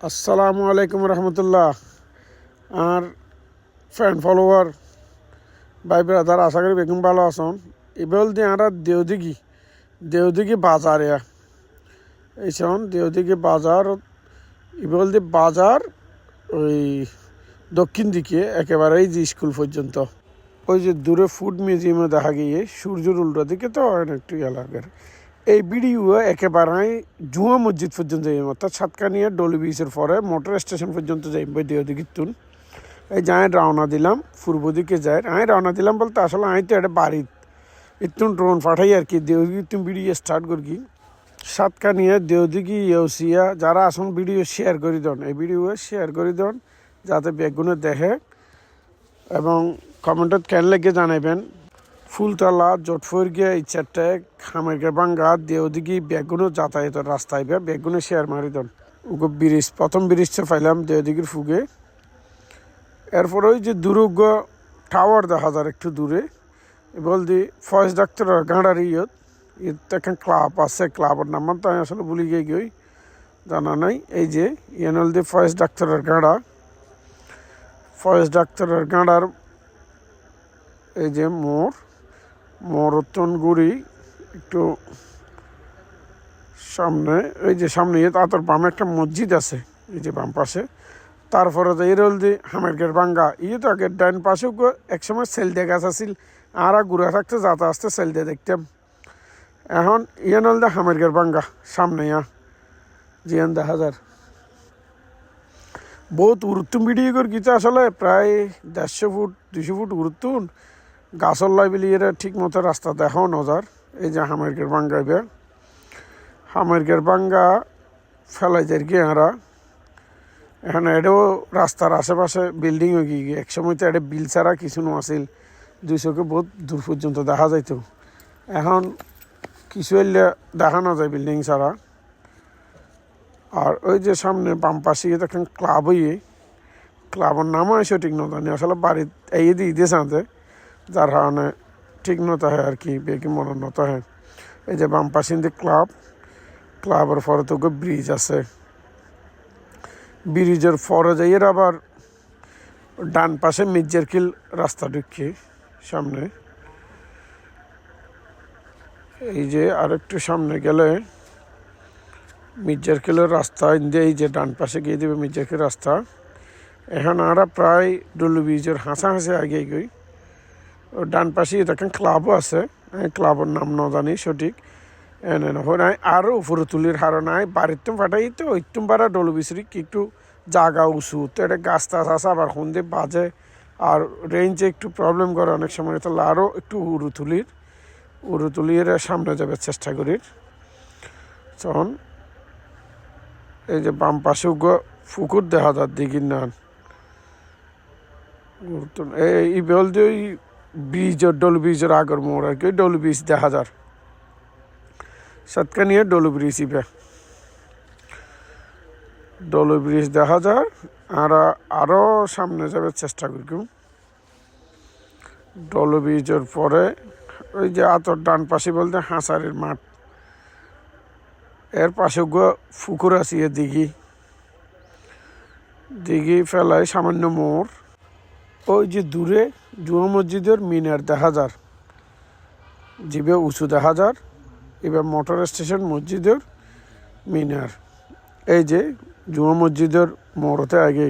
আসসালামু আলাইকুম রহমতুল্লাহ। আর friend follower ভাই ব্রাদার আশা করি বেগুন ভালো আছেন। এবার দিয়ে আমরা দেওদিঘি বাজার এইসন দেওদিঘি বাজার এবার দিয়ে বাজার ওই দক্ষিণ দিকে একেবারেই যে স্কুল পর্যন্ত ওই যে দূরে ফুড মিউজিয়ামে দেখা গিয়ে সূর্যের উল্টো দিকে তো একটু এলাকার এই ভিডিও একেবারে জুয়া মসজিদ পর্যন্ত যাই, অর্থাৎ সাতকানিয়া ডলি বিচের পরে মোটর স্টেশন পর্যন্ত যাই দেওদিঘির তুন এই যাই রওনা দিলাম পূর্ব দিকে যাই। আমি রওনা দিলাম বলতে আসলে আমি তো এটা বাড়ির ইতুন ড্রোন পাঠাই আর কি দেওদিঘি তুমি ভিডিও স্টার্ট করি সাতকানিয়া দেওদিঘি ইউসিয়া যারা আসুন ভিডিও শেয়ার করে দেন, এই ভিডিও শেয়ার করে দেন যাতে বেগুনে দেখে এবং কমেন্টত কেন লেগে জানাবেন। ফুলতলা জটফরগিয়া ইচ্ছাটায় খামেরকে বাঙ্গা দেওদিঘি বেগুনো যাতায়াতের রাস্তায় বেগুনে শেয়ার মারি দেন ব্রিজ প্রথম ব্রিজটা পাইলাম দেওদিঘির ফুগে। এরপরে ওই যে দুর্গ টাওয়ার দেখা যায় একটু দূরে বলদি ফয়েজ ডাক্তারের গাঁড়ার এখন ক্লাব আছে, ক্লাবের নাম তো আমি আসলে ভুলে গিয়ে জানা নাই। এই যে ইয়েনলদি ফয়েজ ডাক্তারের গাঁড়ার এই যে মরতনগুড়ি একটু সামনে, এই যে সামনে তার বামে একটা মসজিদ আছে এই যে বাম পাশে। তারপরে যে এরলদি হামেরগের বাঙ্গা তো আগের ডাইন পাশেও একসময় সেলদে গাছ আছিল, আর ঘুরে থাকতে যাতে আসতে সেলদে দেখতাম। এখন নলদে হামেরগের বাঙ্গা সামনে জিয়ান 10,000 বহুত উড়তুন ভিডিও করে গিয়েছে আসলে প্রায় 150 ফুট 200 ফুট উড়তুন গাছর লাইবিলি এরা ঠিক মতো রাস্তা দেখাও নজার। এই যে হামেরগের বাঙ্গা হামেরগের বাঙ্গা ফেলাই যায় কি এরা এখানে এটাও রাস্তার আশেপাশে বিল্ডিং হয়ে গিয়ে একসময় তো এটা বিল ছাড়া কিছু আসিল, 200কে বহুত দূর পর্যন্ত দেখা যাইত। এখন কিছু এলে দেখা না যায় বিল্ডিং ছাড়া। আর ওই যে সামনে বাম পাশে দেখেন ক্লাব ক্লাবের নামও সঠিক না জানি আসলে বাড়ির এই দিয়ে দিয়েছে আনতে, যার কারণে ঠিক নতা হয় আর কি বেশি মনে নত হয়। এই যে বাম পাশে ক্লাবের পরে তো ব্রিজ আছে, ব্রিজের পরে যাই আবার ডান পাশে মির্জারকিল রাস্তা ঢুকি সামনে। এই যে আরেকটু সামনে গেলে মির্জারকিলের রাস্তা এই যে ডান পাশে গিয়ে দেবে মির্জারকিল রাস্তা। এখন আমরা প্রায় ডলু ব্রিজের হাসাহাসি আগে গই। ও ডান পাশে দেখেন ক্লাবও আছে, ক্লাবের নাম না জানি সঠিক। আরও উপরে তুলির হারো নাই বাড়ির ফাটাই তো ওইতুম পারা ডলু বিচরি কি একটু জাগা উঁচু তো এটা গাছ টাছ আছে, আবার সন্ধে বাজে আর রেঞ্জে একটু প্রবলেম করে অনেক সময়, তাহলে আরও একটু উড়ু তুলির সামনে যাবে চেষ্টা করি। তখন এই যে বাম পাশে পুকুর দেখা যার দিঘির নান এই বল দিয়ে ওই ব্রিজের ডলু ব্রিজের আগের মোড় আর কি ডলু ব্রিজ দেখা যার সাতকানিয়া ডলু ব্রিজ ডলু ব্রিজ দেখা যার। আর আরও সামনে যাবে চেষ্টা করি ডলু ব্রিজের পরে ওই যে আতর ডান পাশে বলতে হাঁসারের মাঠ, এর পাশে পুকুর আছে দিঘি ফেলায় সামান্য মোড়। ওই যে দূরে জুমা মসজিদের মিনার দেখা যার জিবে উঁচু দেখা যার। এবার মোটর স্টেশন মসজিদের মিনার এই যে জুমা মসজিদের মোড়তে আগে